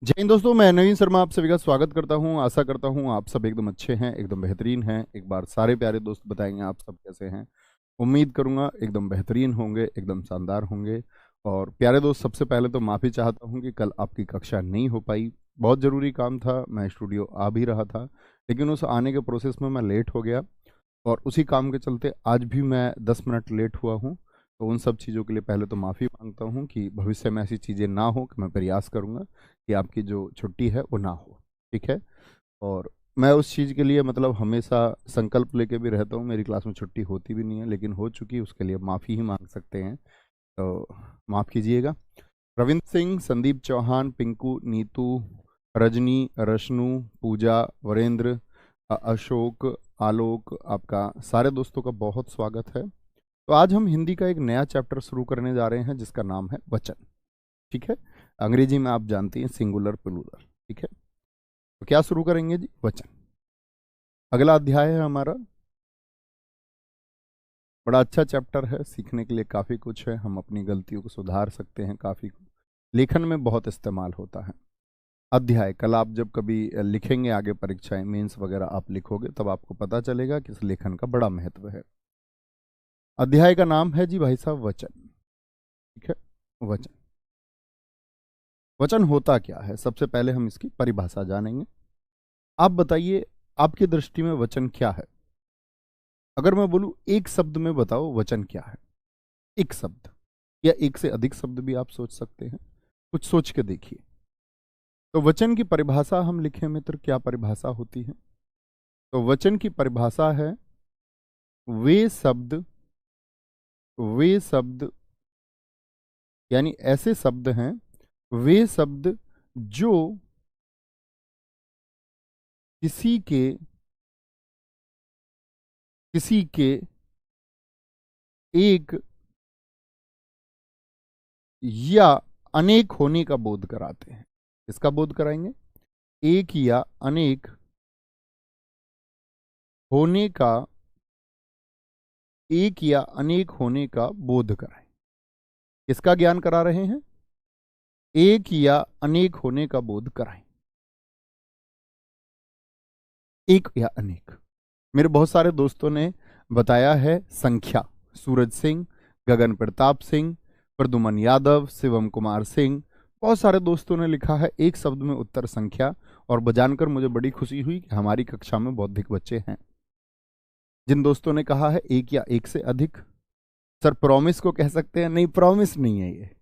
जय हिंद दोस्तों, मैं नवीन शर्मा आप सभी का स्वागत करता हूं। आशा करता हूं आप सब एकदम अच्छे हैं, एकदम बेहतरीन हैं। एक बार सारे प्यारे दोस्त बताएंगे आप सब कैसे हैं। उम्मीद करूंगा एकदम बेहतरीन होंगे, एकदम शानदार होंगे। और प्यारे दोस्त, सबसे पहले तो माफ़ी चाहता हूं कि कल आपकी कक्षा नहीं हो पाई। बहुत ज़रूरी काम था, मैं स्टूडियो आ भी रहा था, लेकिन उस आने के प्रोसेस में मैं लेट हो गया। और उसी काम के चलते आज भी मैं 10 मिनट लेट हुआ हूँ। तो उन सब चीज़ों के लिए पहले तो माफ़ी मांगता हूँ कि भविष्य में ऐसी चीज़ें ना हो। कि मैं प्रयास करूँगा कि आपकी जो छुट्टी है वो ना हो। ठीक है। और मैं उस चीज़ के लिए मतलब हमेशा संकल्प लेके भी रहता हूँ। मेरी क्लास में छुट्टी होती भी नहीं है, लेकिन हो चुकी, उसके लिए माफ़ी ही मांग सकते हैं। तो माफ़ कीजिएगा। रविंद्र सिंह, संदीप चौहान, पिंकू, नीतू, रजनी, रश्नु, पूजा, वरेंद्र, अशोक, आलोक, आपका सारे दोस्तों का बहुत स्वागत है। तो आज हम हिंदी का एक नया चैप्टर शुरू करने जा रहे हैं जिसका नाम है वचन। ठीक है। अंग्रेजी में आप जानती हैं सिंगुलर प्लूरल। ठीक है। तो क्या शुरू करेंगे जी? वचन। अगला अध्याय है हमारा। बड़ा अच्छा चैप्टर है, सीखने के लिए काफ़ी कुछ है। हम अपनी गलतियों को सुधार सकते हैं। काफ़ी लेखन में बहुत इस्तेमाल होता है अध्याय। कल आप जब कभी लिखेंगे, आगे परीक्षाएं मेंस वगैरह आप लिखोगे, तब आपको पता चलेगा कि इस लेखन का बड़ा महत्व है। अध्याय का नाम है जी भाई साहब वचन। ठीक है। वचन। वचन होता क्या है, सबसे पहले हम इसकी परिभाषा जानेंगे। आप बताइए, आपकी दृष्टि में वचन क्या है? अगर मैं बोलूं एक शब्द में बताओ वचन क्या है, एक शब्द या एक से अधिक शब्द भी आप सोच सकते हैं। कुछ सोच के देखिए। तो वचन की परिभाषा हम लिखें मित्र, क्या परिभाषा होती है? तो वचन की परिभाषा है वे शब्द, वे शब्द यानी ऐसे शब्द हैं, वे शब्द जो किसी के किसी के एक या अनेक होने का बोध कराते हैं। इसका बोध कराएंगे? एक या अनेक होने का, एक या अनेक होने का बोध कराएं। किसका ज्ञान करा रहे हैं? एक या अनेक होने का बोध कराएं। एक या अनेक। मेरे बहुत सारे दोस्तों ने बताया है संख्या। सूरज सिंह, गगन प्रताप सिंह, प्रदुमन यादव, शिवम कुमार सिंह, बहुत सारे दोस्तों ने लिखा है एक शब्द में उत्तर संख्या। और जानकर मुझे बड़ी खुशी हुई कि हमारी कक्षा में बौद्धिक बच्चे हैं। जिन दोस्तों ने कहा है एक या एक से अधिक, सर प्रॉमिस को कह सकते हैं? नहीं, प्रॉमिस नहीं है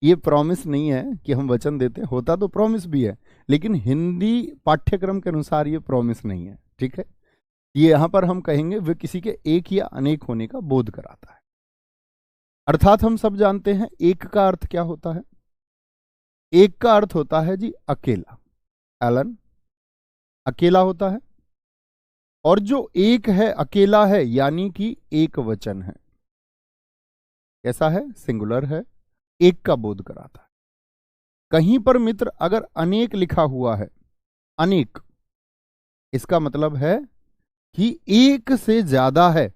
ये प्रॉमिस नहीं है कि हम वचन देते हैं। होता तो प्रॉमिस भी है, लेकिन हिंदी पाठ्यक्रम के अनुसार ये प्रॉमिस नहीं है। ठीक है। ये यहां पर हम कहेंगे वे किसी के एक या अनेक होने का बोध कराता है। अर्थात हम सब जानते हैं एक का अर्थ क्या होता है। एक का अर्थ होता है जी अकेला। एलन, अकेला होता है। और जो एक है, अकेला है, यानी कि एक वचन है। कैसा है? सिंगुलर है, एक का बोध कराता है। कहीं पर मित्र अगर अनेक लिखा हुआ है, अनेक, इसका मतलब है कि एक से ज्यादा है।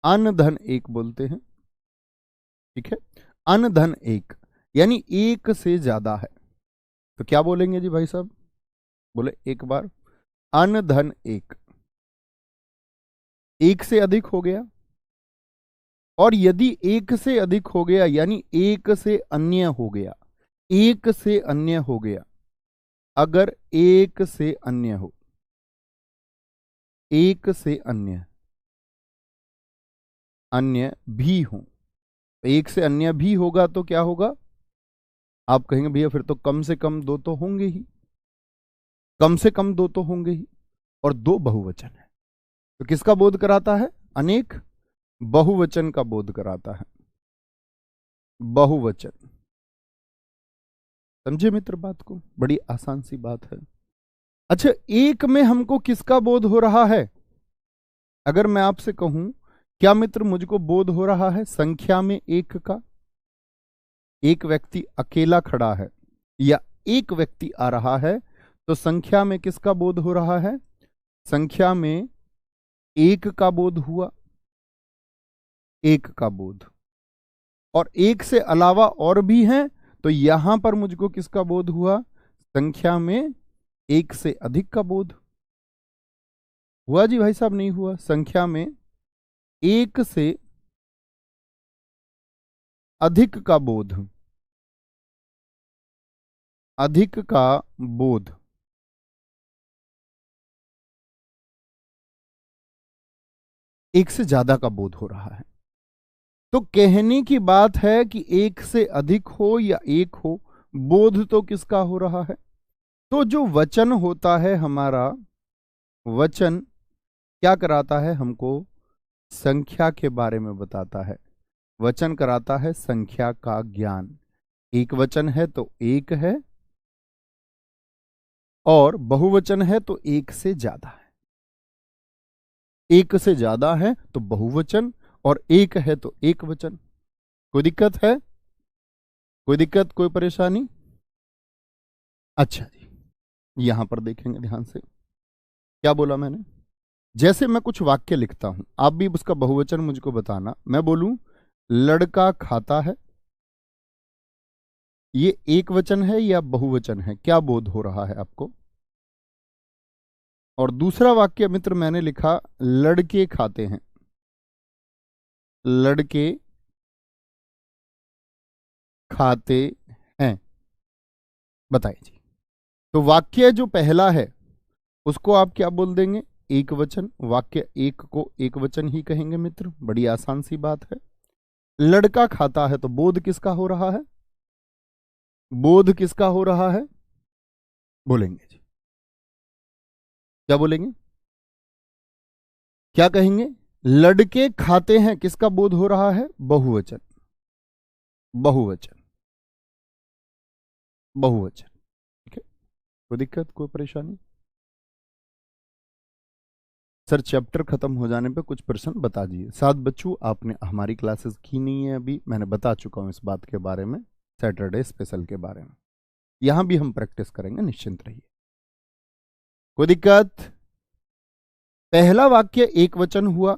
अन धन एक बोलते हैं। ठीक है। अन धन एक यानी एक से ज्यादा है। तो क्या बोलेंगे जी भाई साहब? बोले एक बार। अन धन एक से अधिक हो गया। और यदि एक से अधिक हो गया यानी एक से अन्य हो गया, एक से अन्य हो गया। अगर एक से अन्य हो, एक से अन्य, अन्य भी हो, एक से अन्य भी होगा तो क्या होगा? आप कहेंगे भैया फिर तो कम से कम दो तो होंगे ही, कम से कम दो तो होंगे ही। और दो बहुवचन है तो किसका बोध कराता है? अनेक, बहुवचन का बोध कराता है। बहुवचन। समझे मित्र बात को? बड़ी आसान सी बात है। अच्छा, एक में हमको किसका बोध हो रहा है? अगर मैं आपसे कहूं, क्या मित्र मुझको बोध हो रहा है संख्या में एक का? एक व्यक्ति अकेला खड़ा है या एक व्यक्ति आ रहा है, तो संख्या में किसका बोध हो रहा है? संख्या में एक का बोध हुआ, एक का बोध। और एक से अलावा और भी हैं, तो यहां पर मुझको किसका बोध हुआ? संख्या में एक से अधिक का बोध। हुआ जी भाई साहब, नहीं हुआ? संख्या में एक से अधिक का बोध, अधिक का बोध। एक से ज्यादा का बोध हो रहा है। तो कहने की बात है कि एक से अधिक हो या एक हो, बोध तो किसका हो रहा है? तो जो वचन होता है हमारा, वचन क्या कराता है हमको? संख्या के बारे में बताता है। वचन कराता है संख्या का ज्ञान। एक वचन है तो एक है, और बहुवचन है तो एक से ज्यादा है। एक से ज्यादा है तो बहुवचन, और एक है तो एक वचन। कोई दिक्कत है? कोई दिक्कत, कोई परेशानी? अच्छा जी, यहां पर देखेंगे ध्यान से। क्या बोला मैंने? जैसे मैं कुछ वाक्य लिखता हूं, आप भी उसका बहुवचन मुझको बताना। मैं बोलूं लड़का खाता है, ये एक वचन है या बहुवचन है? क्या बोध हो रहा है आपको? और दूसरा वाक्य मित्र मैंने लिखा लड़के खाते हैं, लड़के खाते हैं। बताइए जी। तो वाक्य जो पहला है उसको आप क्या बोल देंगे? एक वचन। वाक्य एक को एक वचन ही कहेंगे मित्र, बड़ी आसान सी बात है। लड़का खाता है तो बोध किसका हो रहा है? बोध किसका हो रहा है? बोलेंगे जी, क्या बोलेंगे? क्या कहेंगे? लड़के खाते हैं, किसका बोध हो रहा है? बहुवचन, बहुवचन, बहुवचन। ठीक है, कोई दिक्कत, कोई परेशानी? सर चैप्टर खत्म हो जाने पे कुछ प्रश्न बता दीजिए। साथ बच्चों, आपने हमारी क्लासेस की नहीं है अभी, मैंने बता चुका हूं इस बात के बारे में, सैटरडे स्पेशल के बारे में। यहां भी हम प्रैक्टिस करेंगे, निश्चिंत रहिए। कोई दिक्कत? पहला वाक्य एक वचन हुआ।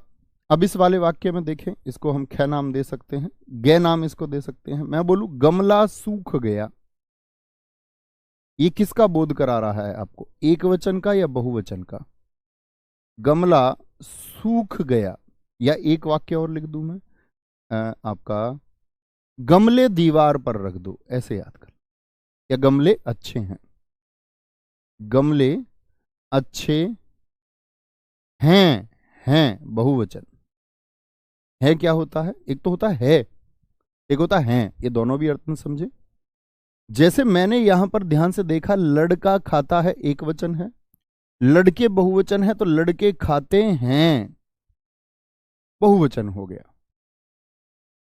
अब इस वाले वाक्य में देखें, इसको हम ख नाम दे सकते हैं, गे नाम इसको दे सकते हैं। मैं बोलूं गमला सूख गया, ये किसका बोध करा रहा है आपको? एक वचन का या बहुवचन का? गमला सूख गया। या एक वाक्य और लिख दूं मैं, आपका गमले दीवार पर रख दो, ऐसे याद कर। या गमले अच्छे हैं, गमले अच्छे हैं बहुवचन। है क्या होता है? एक तो होता है, एक होता है, ये दोनों भी अर्थ में समझे। जैसे मैंने यहां पर ध्यान से देखा, लड़का खाता है एक वचन है, लड़के बहुवचन है, तो लड़के खाते हैं बहुवचन हो गया।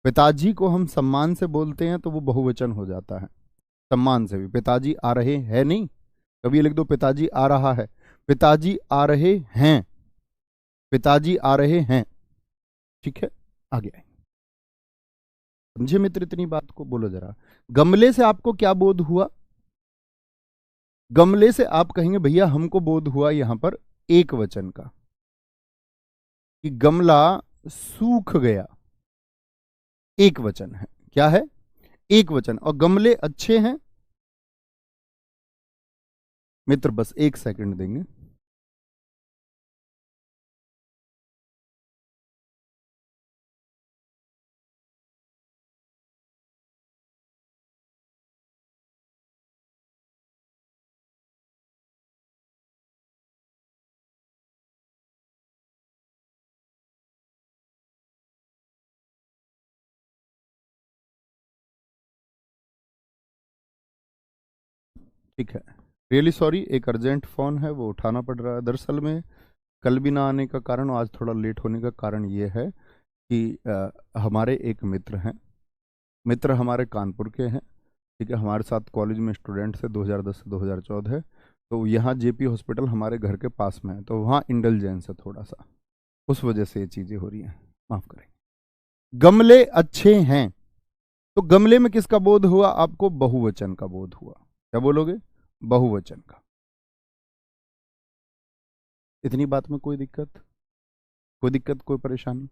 पिताजी को हम सम्मान से बोलते हैं तो वो बहुवचन हो जाता है। सम्मान से भी, पिताजी आ रहे हैं नहीं, कभी लिख दो पिताजी आ रहा है, पिताजी आ रहे हैं, पिताजी आ रहे हैं। ठीक है, आगे आए। समझे मित्र इतनी बात को? बोलो जरा, गमले से आपको क्या बोध हुआ? गमले से आप कहेंगे भैया हमको बोध हुआ यहां पर एक वचन का, कि गमला सूख गया। एक वचन है, क्या है? एक वचन। और गमले अच्छे हैं मित्र, बस एक सेकंड देंगे। ठीक है, रियली सॉरी, एक अर्जेंट फोन है वो उठाना पड़ रहा है। दरअसल में कल भी ना आने का कारण और आज थोड़ा लेट होने का कारण ये है कि हमारे एक मित्र हैं, मित्र हमारे कानपुर के हैं। ठीक है, हमारे साथ कॉलेज में स्टूडेंट से 2010 से 2014। तो यहाँ जेपी हॉस्पिटल हमारे घर के पास में है, तो वहाँ इंटेलिजेंस है थोड़ा सा, उस वजह से ये चीज़ें हो रही हैं, माफ़ करें। गमले अच्छे हैं, तो गमले में किसका बोध हुआ आपको? बहुवचन का बोध हुआ। क्या बोलोगे? बहुवचन का। इतनी बात में कोई दिक्कत, कोई दिक्कत, कोई परेशानी?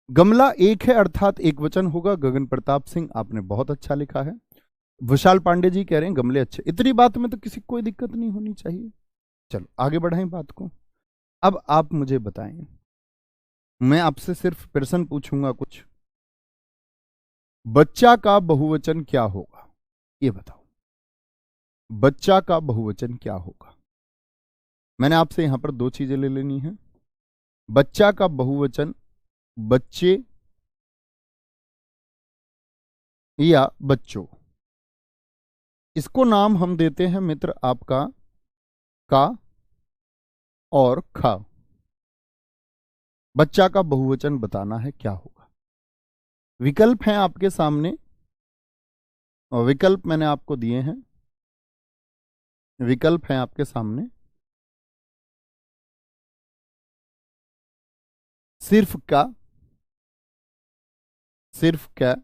गमला एक है अर्थात एक वचन होगा। गगन प्रताप सिंह, आपने बहुत अच्छा लिखा है। विशाल पांडे जी कह रहे हैं गमले अच्छे। इतनी बात में तो किसी को कोई दिक्कत नहीं होनी चाहिए। चलो आगे बढ़ाएं बात को। अब आप मुझे बताएं, मैं आपसे सिर्फ प्रश्न पूछूंगा कुछ। बच्चा का बहुवचन क्या होगा, ये बताओ। बच्चा का बहुवचन क्या होगा? मैंने आपसे यहां पर दो चीजें ले लेनी है। बच्चा का बहुवचन बच्चे या बच्चों। इसको नाम हम देते हैं मित्र आपका का और खा। बच्चा का बहुवचन बताना है क्या होगा। विकल्प हैं आपके सामने और विकल्प मैंने आपको दिए हैं। विकल्प हैं आपके सामने। सिर्फ का, सिर्फ क्या,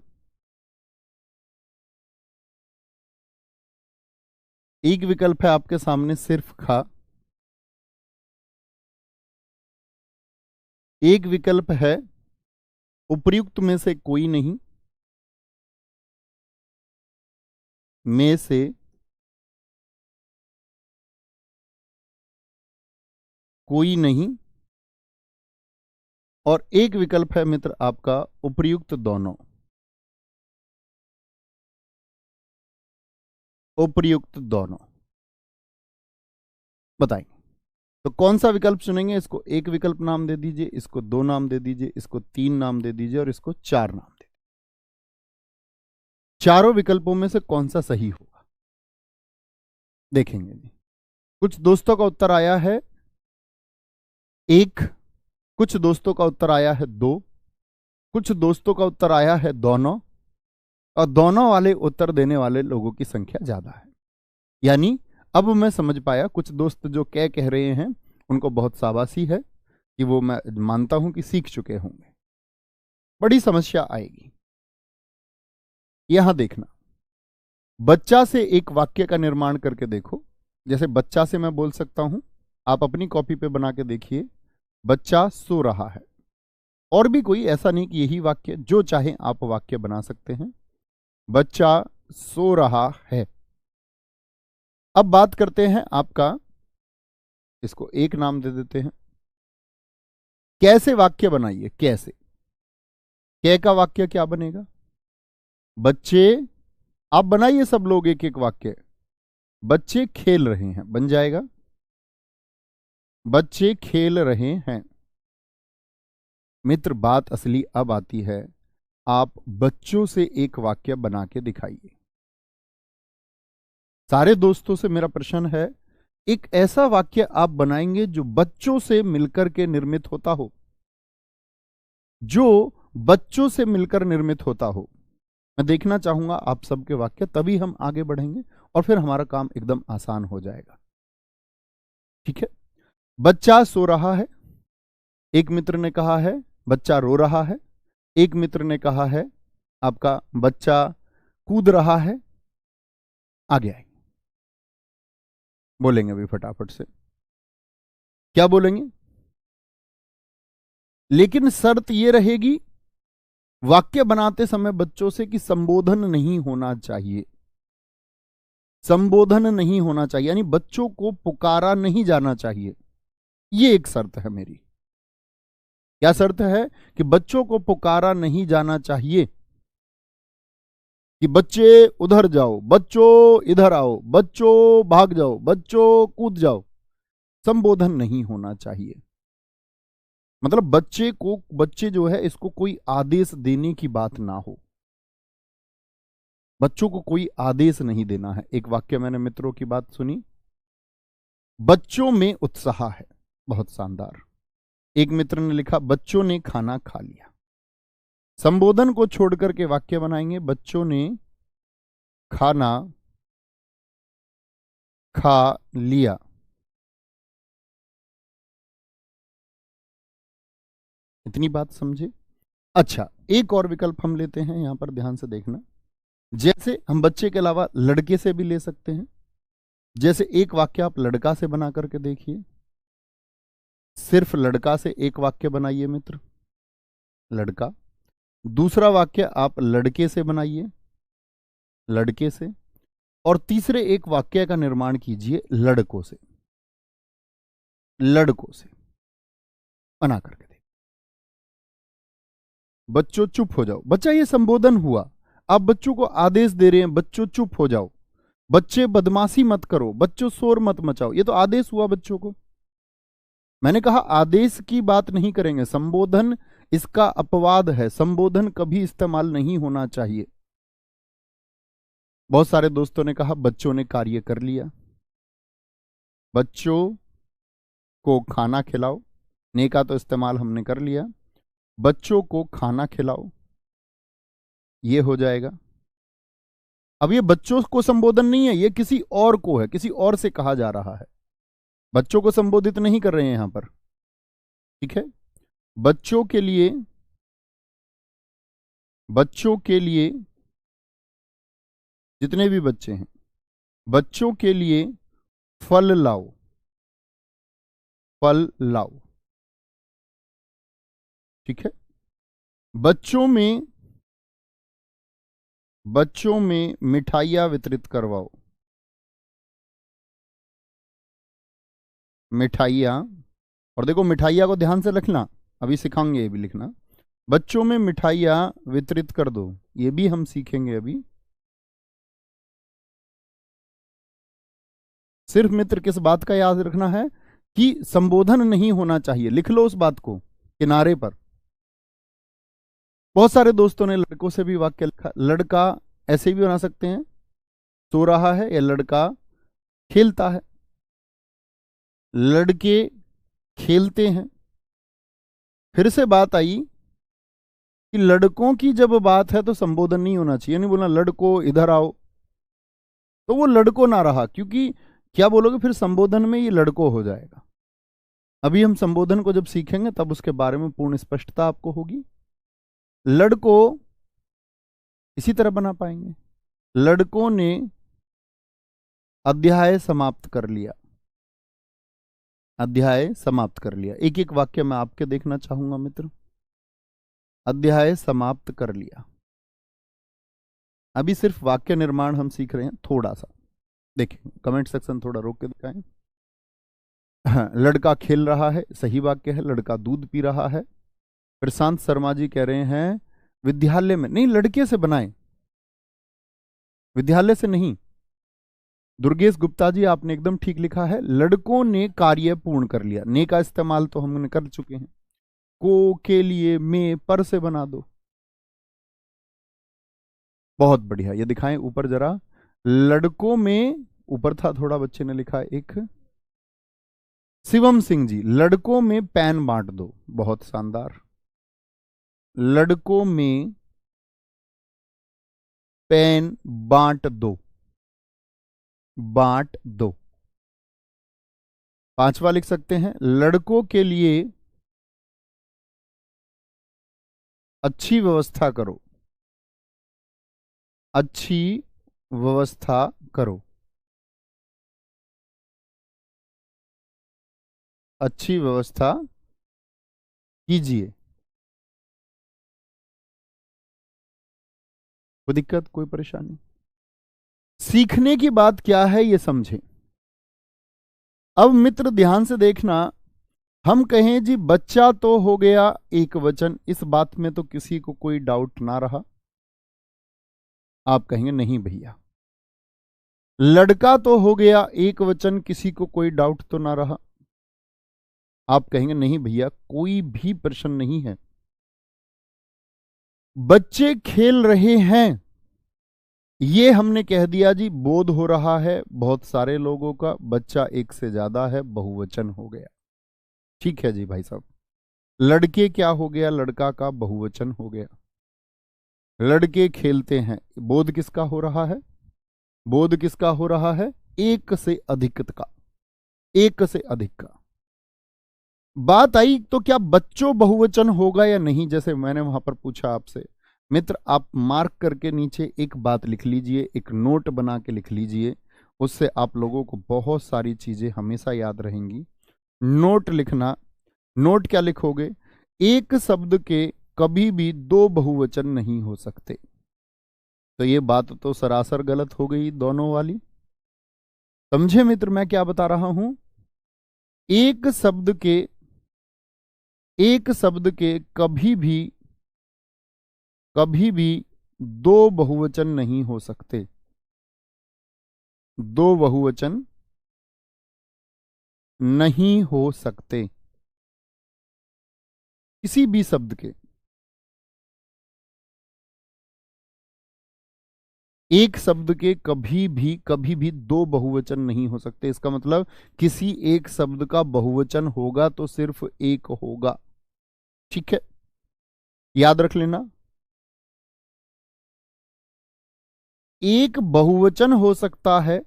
एक विकल्प है आपके सामने सिर्फ खा। एक विकल्प है उपर्युक्त में से कोई नहीं, में से कोई नहीं। और एक विकल्प है मित्र आपका उपर्युक्त दोनों। उपर्युक्त दोनों। बताइए तो कौन सा विकल्प चुनेंगे? इसको एक विकल्प नाम दे दीजिए, इसको दो नाम दे दीजिए, इसको तीन नाम दे दीजिए और इसको चार नाम दे दीजिए। चारों विकल्पों में से कौन सा सही होगा देखेंगे जी। कुछ दोस्तों का उत्तर आया है एक, कुछ दोस्तों का उत्तर आया है दो, कुछ दोस्तों का उत्तर आया है दोनों, और दोनों वाले उत्तर देने वाले लोगों की संख्या ज्यादा है। यानी अब मैं समझ पाया, कुछ दोस्त जो कह रहे हैं उनको बहुत शाबाशी है कि वो मैं मानता हूं कि सीख चुके होंगे। बड़ी समस्या आएगी। यहां देखना, बच्चा से एक वाक्य का निर्माण करके देखो। जैसे बच्चा से मैं बोल सकता हूं, आप अपनी कॉपी पे बना के देखिए, बच्चा सो रहा है। और भी कोई, ऐसा नहीं कि यही वाक्य, जो चाहे आप वाक्य बना सकते हैं। बच्चा सो रहा है। अब बात करते हैं आपका, इसको एक नाम दे देते हैं। कैसे वाक्य बनाइए, कैसे? कै का वाक्य क्या बनेगा? बच्चे, आप बनाइए सब लोग एक एक वाक्य। बच्चे खेल रहे हैं बन जाएगा। बच्चे खेल रहे हैं। मित्र बात असली अब आती है, आप बच्चों से एक वाक्य बना के दिखाइए। सारे दोस्तों से मेरा प्रश्न है, एक ऐसा वाक्य आप बनाएंगे जो बच्चों से मिलकर के निर्मित होता हो, जो बच्चों से मिलकर निर्मित होता हो। मैं देखना चाहूंगा आप सबके वाक्य, तभी हम आगे बढ़ेंगे और फिर हमारा काम एकदम आसान हो जाएगा। ठीक है। बच्चा सो रहा है, एक मित्र ने कहा है बच्चा रो रहा है। एक मित्र ने कहा है आपका बच्चा कूद रहा है। आगे आएंगे, बोलेंगे अभी फटाफट से। क्या बोलेंगे? लेकिन शर्त यह रहेगी वाक्य बनाते समय बच्चों से कि संबोधन नहीं होना चाहिए। संबोधन नहीं होना चाहिए, यानी बच्चों को पुकारा नहीं जाना चाहिए। यह एक शर्त है मेरी। क्या शर्त है? कि बच्चों को पुकारा नहीं जाना चाहिए, कि बच्चे उधर जाओ, बच्चों इधर आओ, बच्चों भाग जाओ, बच्चों कूद जाओ। संबोधन नहीं होना चाहिए। मतलब बच्चे जो है, इसको कोई आदेश देने की बात ना हो। बच्चों को कोई आदेश नहीं देना है। एक वाक्य मैंने मित्रों की बात सुनी, बच्चों में उत्साह है। बहुत शानदार। एक मित्र ने लिखा बच्चों ने खाना खा लिया। संबोधन को छोड़कर के वाक्य बनाएंगे, बच्चों ने खाना खा लिया। इतनी बात समझे? अच्छा, एक और विकल्प हम लेते हैं, यहां पर ध्यान से देखना। जैसे हम बच्चे के अलावा लड़के से भी ले सकते हैं। जैसे एक वाक्य आप लड़का से बना करके देखिए। सिर्फ लड़का से एक वाक्य बनाइए मित्र, लड़का। दूसरा वाक्य आप लड़के से बनाइए, लड़के से। और तीसरे एक वाक्य का निर्माण कीजिए लड़कों से, लड़कों से बना करके देखिए। बच्चों चुप हो जाओ, बच्चा ये संबोधन हुआ, आप बच्चों को आदेश दे रहे हैं, बच्चों चुप हो जाओ, बच्चे बदमाशी मत करो, बच्चों शोर मत मचाओ, ये तो आदेश हुआ बच्चों को। मैंने कहा आदेश की बात नहीं करेंगे, संबोधन इसका अपवाद है, संबोधन कभी इस्तेमाल नहीं होना चाहिए। बहुत सारे दोस्तों ने कहा बच्चों ने कार्य कर लिया, बच्चों को खाना खिलाओ, ने का तो इस्तेमाल हमने कर लिया, बच्चों को खाना खिलाओ, ये हो जाएगा। अब ये बच्चों को संबोधन नहीं है, ये किसी और को है, किसी और से कहा जा रहा है, बच्चों को संबोधित नहीं कर रहे हैं यहां पर, ठीक है। बच्चों के लिए, बच्चों के लिए जितने भी बच्चे हैं, बच्चों के लिए फल लाओ, फल लाओ, ठीक है। बच्चों में मिठाइयां वितरित करवाओ, मिठाइयां, और देखो मिठाइयां को ध्यान से लिखना, अभी सिखाएंगे ये भी लिखना, बच्चों में मिठाइयां वितरित कर दो, ये भी हम सीखेंगे अभी। सिर्फ मित्र किस बात का याद रखना है कि संबोधन नहीं होना चाहिए, लिख लो उस बात को किनारे पर। बहुत सारे दोस्तों ने लड़कों से भी वाक्य लिखा, लड़का ऐसे भी बना सकते हैं, सो रहा है, या लड़का खेलता है, लड़के खेलते हैं। फिर से बात आई कि लड़कों की जब बात है तो संबोधन नहीं होना चाहिए, नहीं बोलना लड़कों इधर आओ, तो वो लड़कों ना रहा, क्योंकि क्या बोलोगे फिर संबोधन में, ये लड़कों हो जाएगा। अभी हम संबोधन को जब सीखेंगे तब उसके बारे में पूर्ण स्पष्टता आपको होगी। लड़कों इसी तरह बना पाएंगे, लड़कों ने अध्याय समाप्त कर लिया, अध्याय समाप्त कर लिया। एक एक वाक्य मैं आपके देखना चाहूंगा मित्र। अध्याय समाप्त कर लिया, अभी सिर्फ वाक्य निर्माण हम सीख रहे हैं, थोड़ा सा देखिए, कमेंट सेक्शन थोड़ा रोक के दिखाएं। हाँ, लड़का खेल रहा है, सही वाक्य है, लड़का दूध पी रहा है। प्रशांत शर्मा जी कह रहे हैं विद्यालय में, नहीं लड़के से बनाएं, विद्यालय से नहीं। दुर्गेश गुप्ता जी आपने एकदम ठीक लिखा है, लड़कों ने कार्य पूर्ण कर लिया, ने का इस्तेमाल तो हमने कर चुके हैं। को के लिए में पर से बना दो, बहुत बढ़िया। ये दिखाएं ऊपर जरा, लड़कों में, ऊपर था थोड़ा, बच्चे ने लिखा एक, शिवम सिंह जी, लड़कों में पेन बांट दो, बहुत शानदार। लड़कों में पेन बांट दो, बांट दो। पांचवा लिख सकते हैं, लड़कों के लिए अच्छी व्यवस्था करो, अच्छी व्यवस्था करो, अच्छी व्यवस्था कीजिए। कोई दिक्कत, कोई परेशानी? सीखने की बात क्या है ये समझें। अब मित्र ध्यान से देखना, हम कहें जी बच्चा तो हो गया एक वचन, इस बात में तो किसी को कोई डाउट ना रहा। आप कहेंगे नहीं भैया। लड़का तो हो गया एक वचन, किसी को कोई डाउट तो ना रहा। आप कहेंगे नहीं भैया, कोई भी प्रश्न नहीं है। बच्चे खेल रहे हैं, ये हमने कह दिया जी, बोध हो रहा है बहुत सारे लोगों का, बच्चा एक से ज्यादा है, बहुवचन हो गया। ठीक है जी भाई साहब। लड़के क्या हो गया, लड़का का बहुवचन हो गया। लड़के खेलते हैं, बोध किसका हो रहा है, बोध किसका हो रहा है, एक से अधिक का, एक से अधिक का। बात आई तो क्या बच्चों बहुवचन होगा या नहीं, जैसे मैंने वहां पर पूछा आपसे। मित्र आप मार्क करके नीचे एक बात लिख लीजिए, एक नोट बना के लिख लीजिए, उससे आप लोगों को बहुत सारी चीजें हमेशा याद रहेंगी। नोट लिखना, नोट क्या लिखोगे, एक शब्द के कभी भी दो बहुवचन नहीं हो सकते। तो ये बात तो सरासर गलत हो गई दोनों वाली। समझे मित्र मैं क्या बता रहा हूं? एक शब्द के कभी भी दो बहुवचन नहीं हो सकते। दो बहुवचन नहीं हो सकते किसी भी शब्द के। एक शब्द के कभी भी दो बहुवचन नहीं हो सकते। इसका मतलब किसी एक शब्द का बहुवचन होगा तो सिर्फ एक होगा। ठीक है, याद रख लेना। एक बहुवचन हो सकता है,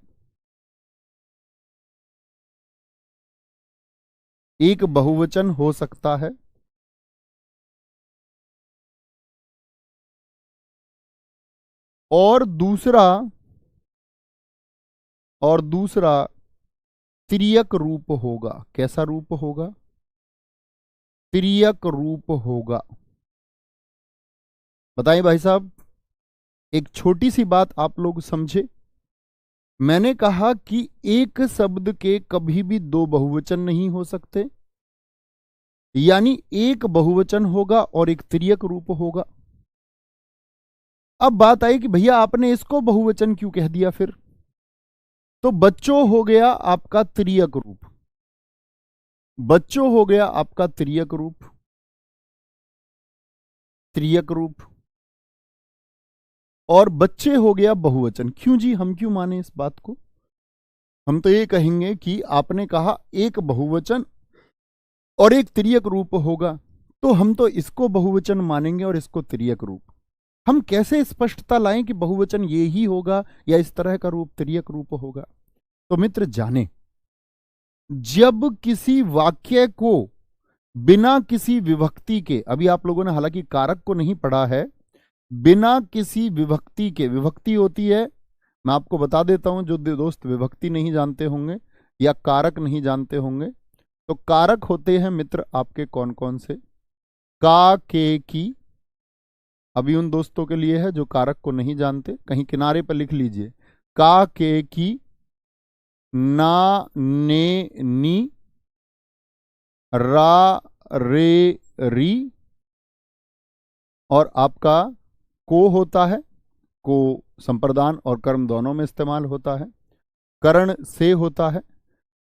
एक बहुवचन हो सकता है और दूसरा तिर्यक रूप होगा। कैसा रूप होगा? तिर्यक रूप होगा। बताइए भाई साहब, एक छोटी सी बात आप लोग समझे। मैंने कहा कि एक शब्द के कभी भी दो बहुवचन नहीं हो सकते, यानी एक बहुवचन होगा और एक तिर्यक रूप होगा। अब बात आई कि भैया आपने इसको बहुवचन क्यों कह दिया फिर? तो बच्चों हो गया आपका तिर्यक रूप, बच्चों हो गया आपका तिर्यक रूप, तिर्यक रूप, और बच्चे हो गया बहुवचन। क्यों जी, हम क्यों माने इस बात को? हम तो ये कहेंगे कि आपने कहा एक बहुवचन और एक तिर्यक रूप होगा, तो हम तो इसको बहुवचन मानेंगे और इसको तिर्यक रूप। हम कैसे स्पष्टता लाएं कि बहुवचन ये ही होगा या इस तरह का रूप तिर्यक रूप होगा? तो मित्र जाने, जब किसी वाक्य को बिना किसी विभक्ति के, अभी आप लोगों ने हालांकि कारक को नहीं पढ़ा है, बिना किसी विभक्ति के, विभक्ति होती है, मैं आपको बता देता हूं जो दोस्त विभक्ति नहीं जानते होंगे या कारक नहीं जानते होंगे, तो कारक होते हैं मित्र आपके कौन कौन से? का, के, की। अभी उन दोस्तों के लिए है जो कारक को नहीं जानते, कहीं किनारे पर लिख लीजिए। का, के, की, ना, ने, नी, रा, रे, री, और आपका को होता है। को संप्रदान और कर्म दोनों में इस्तेमाल होता है। करण से होता है,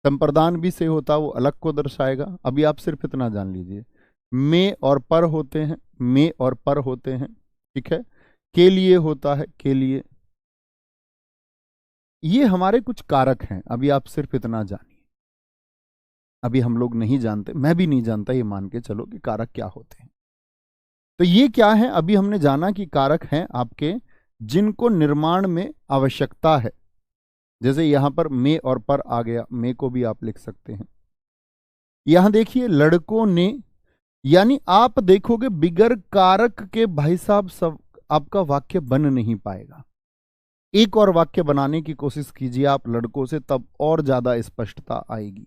संप्रदान भी से होता है, वो अलग को दर्शाएगा। अभी आप सिर्फ इतना जान लीजिए। में और पर होते हैं, में और पर होते हैं। ठीक है, के लिए होता है, के लिए। ये हमारे कुछ कारक हैं, अभी आप सिर्फ इतना जानिए। अभी हम लोग नहीं जानते, मैं भी नहीं जानता, ये मान के चलो कि कारक क्या होते हैं। तो ये क्या है? अभी हमने जाना कि कारक हैं आपके जिनको निर्माण में आवश्यकता है। जैसे यहां पर में और पर आ गया, में को भी आप लिख सकते हैं। यहां देखिए लड़कों ने, यानी आप देखोगे बिगर कारक के भाई साहब सब आपका वाक्य बन नहीं पाएगा। एक और वाक्य बनाने की कोशिश कीजिए आप लड़कों से, तब और ज्यादा स्पष्टता आएगी।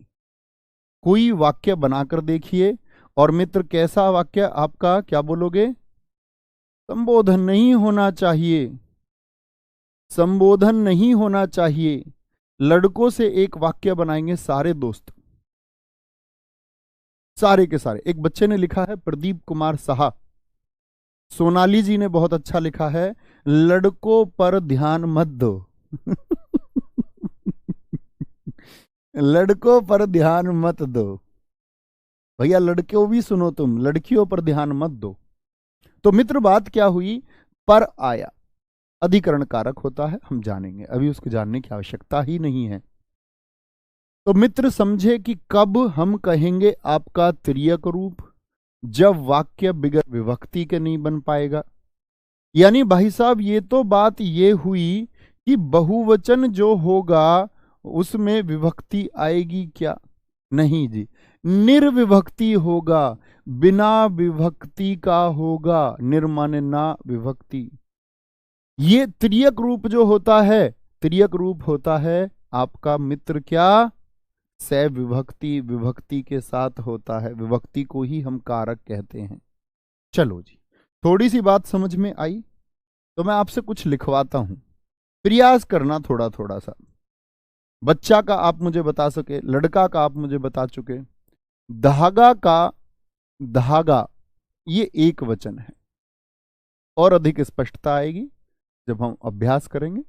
कोई वाक्य बनाकर देखिए, और मित्र कैसा वाक्य आपका, क्या बोलोगे? संबोधन नहीं होना चाहिए, संबोधन नहीं होना चाहिए। लड़कों से एक वाक्य बनाएंगे सारे दोस्त, सारे के सारे। एक बच्चे ने लिखा है, प्रदीप कुमार साहा। सोनाली जी ने बहुत अच्छा लिखा है, लड़कों पर ध्यान मत दो। लड़कों पर ध्यान मत दो। भैया लड़कियों भी सुनो, तुम लड़कियों पर ध्यान मत दो। तो मित्र बात क्या हुई? पर आया, अधिकरण कारक होता है, हम जानेंगे, अभी उसको जानने की आवश्यकता ही नहीं है। तो मित्र समझे कि कब हम कहेंगे आपका तिर्यक रूप? जब वाक्य बिगर विभक्ति के नहीं बन पाएगा। यानी भाई साहब ये तो बात ये हुई कि बहुवचन जो होगा उसमें विभक्ति आएगी क्या? नहीं जी, निर्विभक्ति होगा, बिना विभक्ति का होगा। निर्माने ना विभक्ति। ये तिर्यक रूप जो होता है, तिर्यक रूप होता है आपका मित्र क्या? सविभक्ति, विभक्ति के साथ होता है। विभक्ति को ही हम कारक कहते हैं। चलो जी, थोड़ी सी बात समझ में आई। तो मैं आपसे कुछ लिखवाता हूं, प्रयास करना थोड़ा थोड़ा सा। बच्चा का आप मुझे बता सके, लड़का का आप मुझे बता चुके, धागा का धागा ये एक वचन है, और अधिक स्पष्टता आएगी जब हम अभ्यास करेंगे।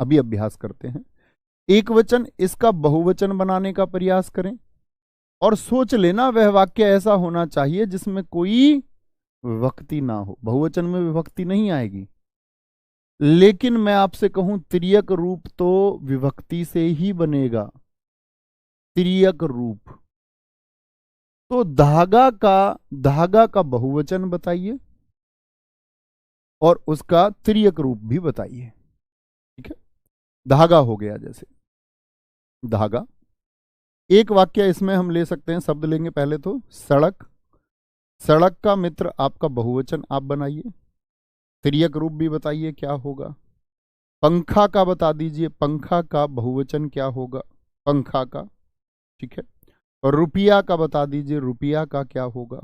अभी अभ्यास करते हैं। एक वचन, इसका बहुवचन बनाने का प्रयास करें, और सोच लेना वह वाक्य ऐसा होना चाहिए जिसमें कोई विभक्ति ना हो। बहुवचन में विभक्ति नहीं आएगी, लेकिन मैं आपसे कहूं तिर्यक रूप तो विभक्ति से ही बनेगा। तिर्यक रूप तो धागा का बहुवचन बताइए और उसका तिर्यक रूप भी बताइए। ठीक है, धागा हो गया, जैसे धागा। एक वाक्य इसमें हम ले सकते हैं, शब्द लेंगे पहले तो सड़क। सड़क का मित्र आपका बहुवचन आप बनाइए, तिर्यक रूप भी बताइए क्या होगा। पंखा का बता दीजिए, पंखा का बहुवचन क्या होगा, पंखा का। ठीक है, और रुपया का बता दीजिए, रुपया का क्या होगा,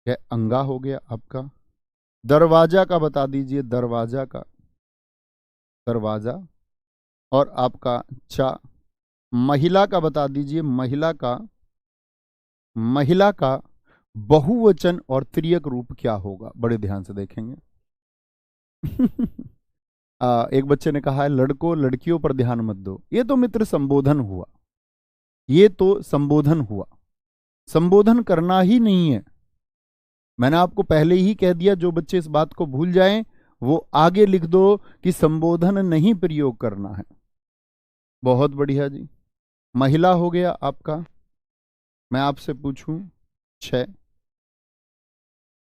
यह अंगा हो गया आपका। दरवाजा का बता दीजिए, दरवाजा का, दरवाजा। और आपका चा। महिला का बता दीजिए, महिला का, महिला का बहुवचन और तिर्यक रूप क्या होगा, बड़े ध्यान से देखेंगे। एक बच्चे ने कहा है लड़कों लड़कियों पर ध्यान मत दो। ये तो मित्र संबोधन हुआ, ये तो संबोधन हुआ। संबोधन करना ही नहीं है। मैंने आपको पहले ही कह दिया, जो बच्चे इस बात को भूल जाएं वो आगे लिख दो कि संबोधन नहीं प्रयोग करना है। बहुत बढ़िया जी। महिला हो गया आपका। मैं आपसे पूछूं 6,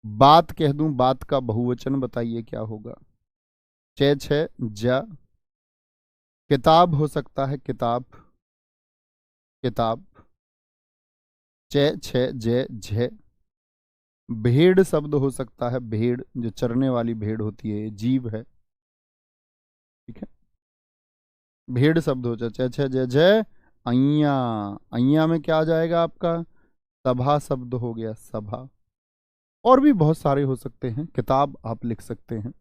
बात कह दूं, बात का बहुवचन बताइए क्या होगा। 6 6 जा। किताब हो सकता है, किताब, किताब। 6 6 जय झ। भेड़ शब्द हो सकता है, भेड़, जो चरने वाली भेड़ होती है, जीव है। ठीक है, भेड़ शब्द हो जाए। 6 6 जय जय। अय्या, अय्या में क्या आ जाएगा आपका, सभा शब्द हो गया, सभा। और भी बहुत सारे हो सकते हैं। किताब आप लिख सकते हैं,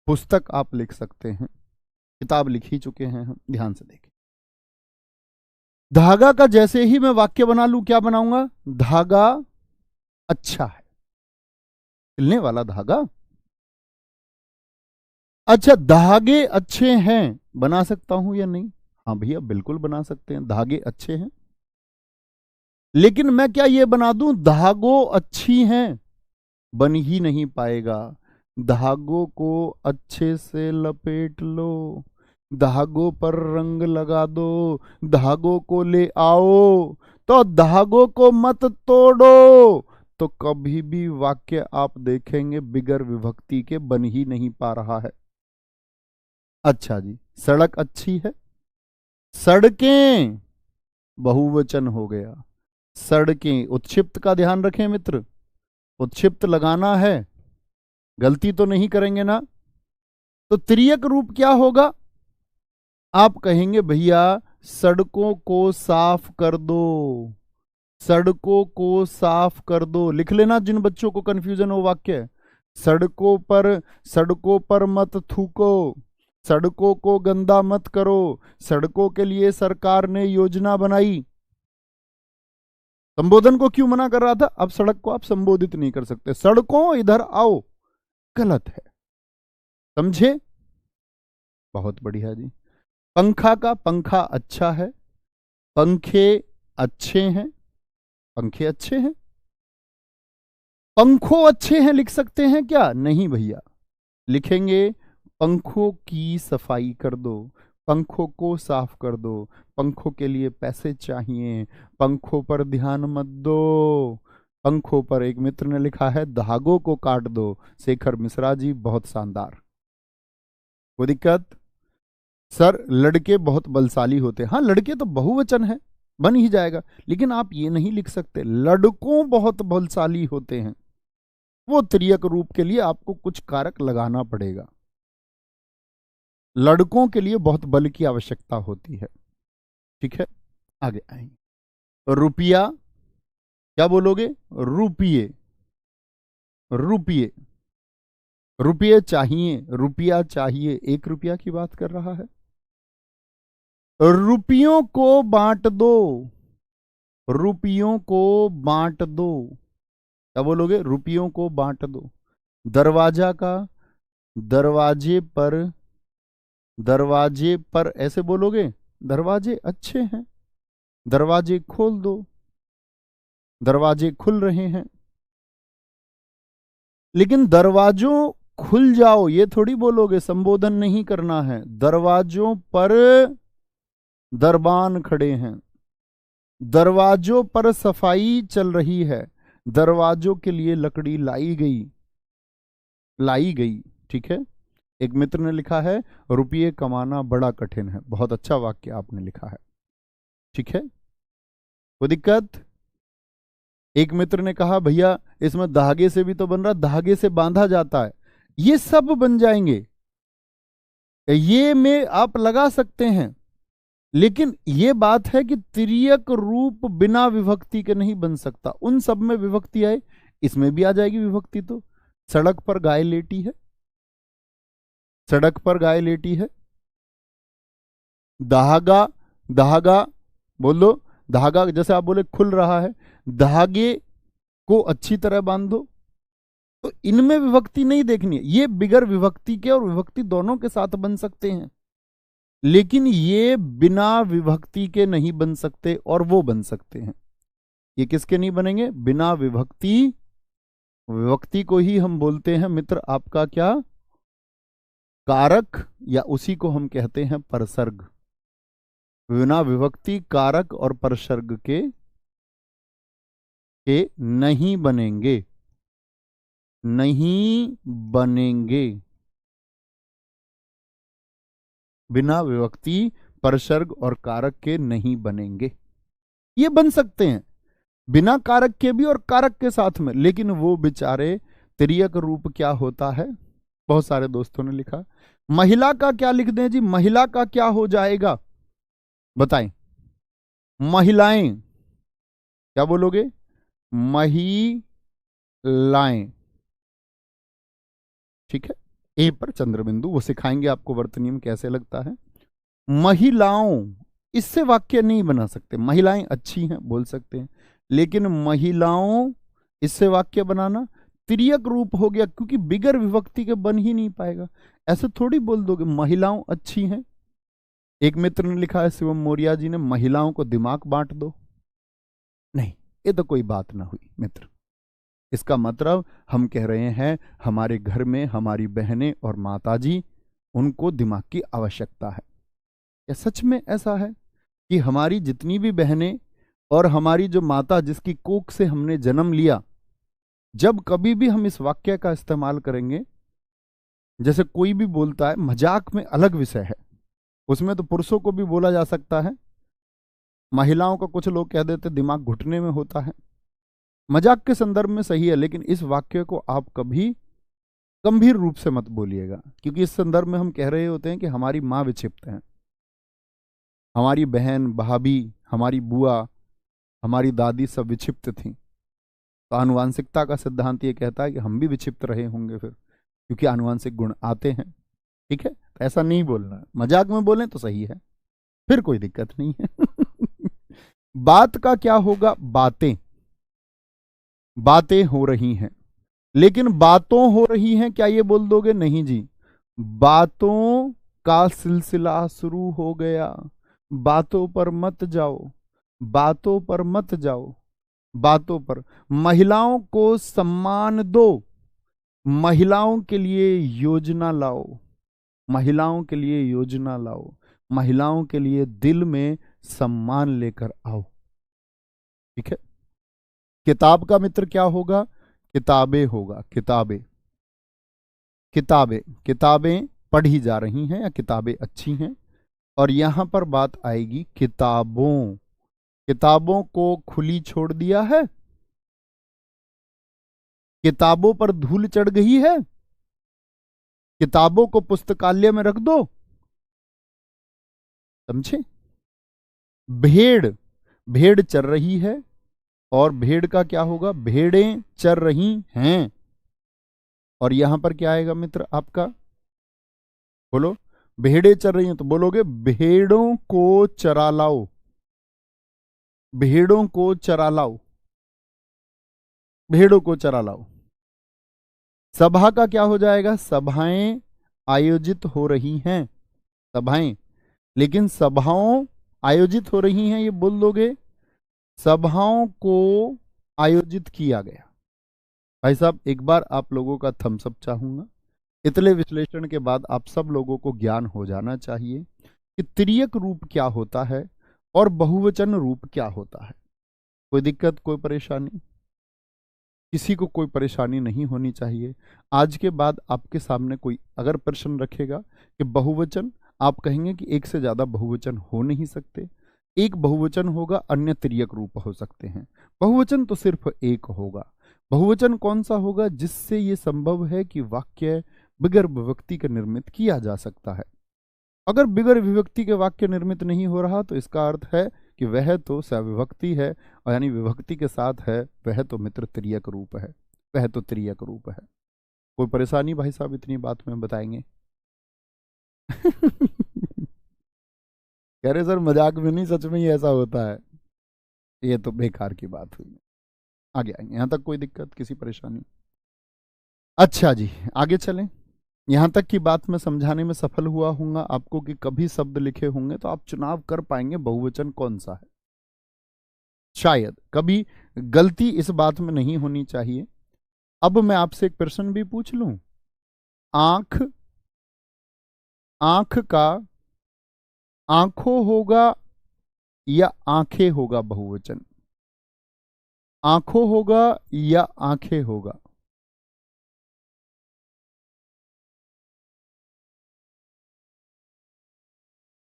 पुस्तक आप लिख सकते हैं। किताब लिख ही चुके हैं हम, ध्यान से देखें। धागा का जैसे ही मैं वाक्य बना लूं, क्या बनाऊंगा, धागा अच्छा है, सिलने वाला धागा। अच्छा, धागे अच्छे हैं बना सकता हूं या नहीं? हाँ भैया, बिल्कुल बना सकते हैं, धागे अच्छे हैं। लेकिन मैं क्या ये बना दूं धागों अच्छी हैं? बन ही नहीं पाएगा। धागों को अच्छे से लपेट लो, धागों पर रंग लगा दो, धागों को ले आओ, तो धागों को मत तोड़ो, तो कभी भी वाक्य आप देखेंगे बिगर विभक्ति के बन ही नहीं पा रहा है। अच्छा जी, सड़क अच्छी है, सड़कें बहुवचन हो गया। सड़कें, उत्क्षिप्त का ध्यान रखें मित्र, उत्क्षिप्त लगाना है, गलती तो नहीं करेंगे ना। तो तिर्यक रूप क्या होगा, आप कहेंगे भैया सड़कों को साफ कर दो, सड़कों को साफ कर दो। लिख लेना जिन बच्चों को कंफ्यूजन हो वाक्य। सड़कों पर मत थूको, सड़कों को गंदा मत करो, सड़कों के लिए सरकार ने योजना बनाई। संबोधन को क्यों मना कर रहा था, अब सड़क को आप संबोधित नहीं कर सकते। सड़कों इधर आओ, गलत है, समझे? बहुत बढ़िया जी। पंखा का, पंखा अच्छा है, पंखे अच्छे हैं, पंखे अच्छे हैं। पंखों अच्छे हैं लिख सकते हैं क्या? नहीं भैया, लिखेंगे पंखों की सफाई कर दो, पंखों को साफ कर दो, पंखों के लिए पैसे चाहिए, पंखों पर ध्यान मत दो। पंखों पर एक मित्र ने लिखा है धागों को काट दो। शेखर मिश्रा जी, बहुत शानदार। कोई दिक्कत? सर लड़के बहुत बलशाली होते हैं। हाँ, लड़के तो बहुवचन है, बन ही जाएगा, लेकिन आप ये नहीं लिख सकते लड़कों बहुत बलशाली होते हैं। वो तिर्यक रूप के लिए आपको कुछ कारक लगाना पड़ेगा। लड़कों के लिए बहुत बल की आवश्यकता होती है। ठीक है, आगे आएंगे। रुपया, क्या बोलोगे, रुपये, रुपये। रुपये चाहिए, रुपया चाहिए, 1 रुपया की बात कर रहा है। रुपयों को बांट दो, रुपयों को बांट दो। क्या बोलोगे? रुपयों को बांट दो। दरवाजा का, दरवाजे पर, दरवाजे पर ऐसे बोलोगे? दरवाजे अच्छे हैं, दरवाजे खोल दो, दरवाजे खुल रहे हैं। लेकिन दरवाजों खुल जाओ ये थोड़ी बोलोगे, संबोधन नहीं करना है। दरवाजों पर दरबान खड़े हैं, दरवाजों पर सफाई चल रही है, दरवाजों के लिए लकड़ी लाई गई, लाई गई। ठीक है। एक मित्र ने लिखा है, रुपये कमाना बड़ा कठिन है। बहुत अच्छा वाक्य आपने लिखा है। ठीक है, कोई दिक्कत? एक मित्र ने कहा, भैया इसमें धागे से भी तो बन रहा, धागे से बांधा जाता है। ये सब बन जाएंगे, ये में आप लगा सकते हैं। लेकिन ये बात है कि तिर्यक रूप बिना विभक्ति के नहीं बन सकता। उन सब में विभक्ति आए, इसमें भी आ जाएगी विभक्ति। तो सड़क पर गाय लेटी है, सड़क पर गाय लेटी है। धागा, धागा बोलो, धागा जैसे आप बोले खुल रहा है, धागे को अच्छी तरह बांधो। तो इनमें विभक्ति नहीं देखनी है। ये बिगर विभक्ति के और विभक्ति दोनों के साथ बन सकते हैं, लेकिन ये बिना विभक्ति के नहीं बन सकते, और वो बन सकते हैं। ये किसके नहीं बनेंगे? बिना विभक्ति। विभक्ति को ही हम बोलते हैं मित्र आपका क्या? कारक, या उसी को हम कहते हैं परसर्ग। बिना विभक्ति कारक और परसर्ग के नहीं बनेंगे, नहीं बनेंगे। बिना विभक्ति परसर्ग और कारक के नहीं बनेंगे। ये बन सकते हैं बिना कारक के भी और कारक के साथ में, लेकिन वो बेचारे तिर्यक रूप क्या होता है? बहुत सारे दोस्तों ने लिखा, महिला का क्या लिख दें जी? महिला का क्या हो जाएगा बताएं? महिलाएं, क्या बोलोगे? महिलाएं। ठीक है, ए पर चंद्रबिंदु, वो सिखाएंगे आपको वर्तनी में कैसे लगता है। महिलाओं, इससे वाक्य नहीं बना सकते। महिलाएं अच्छी हैं बोल सकते हैं, लेकिन महिलाओं इससे वाक्य बनाना तिर्यक रूप हो गया, क्योंकि बिगर विभक्ति के बन ही नहीं पाएगा। ऐसे थोड़ी बोल दोगे महिलाओं अच्छी हैं। एक मित्र ने लिखा है, शिवम मौर्या जी ने, महिलाओं को दिमाग बांट दो। नहीं, ये तो कोई बात ना हुई मित्र। इसका मतलब हम कह रहे हैं हमारे घर में हमारी बहनें और माताजी, उनको दिमाग की आवश्यकता है। क्या सच में ऐसा है कि हमारी जितनी भी बहनें और हमारी जो माता जिसकी कोख से हमने जन्म लिया, जब कभी भी हम इस वाक्य का इस्तेमाल करेंगे, जैसे कोई भी बोलता है, मजाक में अलग विषय है, उसमें तो पुरुषों को भी बोला जा सकता है, महिलाओं का कुछ लोग कह देते दिमाग घुटने में होता है, मजाक के संदर्भ में सही है, लेकिन इस वाक्य को आप कभी गंभीर रूप से मत बोलिएगा, क्योंकि इस संदर्भ में हम कह रहे होते हैं कि हमारी माँ विक्षिप्त है, हमारी बहन, भाभी, हमारी बुआ, हमारी दादी सब विक्षिप्त थी। तो आनुवांशिकता का सिद्धांत ये कहता है कि हम भी विक्षिप्त रहे होंगे फिर, क्योंकि आनुवांशिक गुण आते हैं। ठीक है, तो ऐसा नहीं बोलना है। मजाक में बोलें तो सही है, फिर कोई दिक्कत नहीं है। बात का क्या होगा? बातें, बातें हो रही हैं, लेकिन बातों हो रही हैं क्या ये बोल दोगे? नहीं जी, बातों का सिलसिला शुरू हो गया। बातों पर मत जाओ, बातों पर मत जाओ, बातों पर। महिलाओं को सम्मान दो, महिलाओं के लिए योजना लाओ, महिलाओं के लिए योजना लाओ, महिलाओं के लिए दिल में सम्मान लेकर आओ। ठीक है। किताब का मित्र क्या होगा? किताबें होगा, किताबें, किताबें, किताबें पढ़ी जा रही हैं या किताबें अच्छी हैं। और यहां पर बात आएगी किताबों, किताबों को खुली छोड़ दिया है, किताबों पर धूल चढ़ गई है, किताबों को पुस्तकालय में रख दो। समझे? भेड़, भेड़ चर रही है, और भेड़ का क्या होगा? भेड़ें चर रही हैं। और यहां पर क्या आएगा मित्र आपका, बोलो। भेड़ें चर रही हैं तो बोलोगे भेड़ों को चरा लाओ, भेड़ों को चरा लाओ, भेड़ों को चरा लाओ। सभा का क्या हो जाएगा, सभाएं आयोजित हो रही हैं, सभाएं, लेकिन सभाओं आयोजित हो रही हैं ये बोल दोगे, सभाओं को आयोजित किया गया। भाई साहब एक बार आप लोगों का थम्स अप चाहूंगा। इतने विश्लेषण के बाद आप सब लोगों को ज्ञान हो जाना चाहिए कि तिर्यक रूप क्या होता है और बहुवचन रूप क्या होता है। कोई दिक्कत, कोई परेशानी, किसी को कोई परेशानी नहीं होनी चाहिए। आज के बाद आपके सामने कोई अगर प्रश्न रखेगा कि बहुवचन, आप कहेंगे कि एक से ज्यादा बहुवचन हो नहीं सकते, एक बहुवचन होगा, अन्य तिर्यक रूप हो सकते हैं, बहुवचन तो सिर्फ एक होगा। बहुवचन कौन सा होगा, जिससे ये संभव है कि वाक्य बगैर विभक्ति के निर्मित किया जा सकता है। अगर बगैर विभक्ति के वाक्य निर्मित नहीं हो रहा तो इसका अर्थ है कि वह तो सविभक्ति है, और यानी विभक्ति के साथ है, वह तो मित्र तिर्यक रूप है, वह तो तिर्यक रूप है। कोई परेशानी भाई साहब इतनी बात में बताएंगे? कह रहे सर मजाक में नहीं, सच में ही ऐसा होता है। ये तो बेकार की बात हुई। आगे आएंगे, यहां तक कोई दिक्कत, किसी परेशानी? अच्छा जी, आगे चलें। यहां तक की बात मैं समझाने में सफल हुआ हूंगा आपको कि कभी शब्द लिखे होंगे तो आप चुनाव कर पाएंगे बहुवचन कौन सा है। शायद कभी गलती इस बात में नहीं होनी चाहिए। अब मैं आपसे एक प्रश्न भी पूछ लूं, आंख, आंख का आंखों होगा या आंखें होगा बहुवचन? आंखों होगा या आंखें होगा?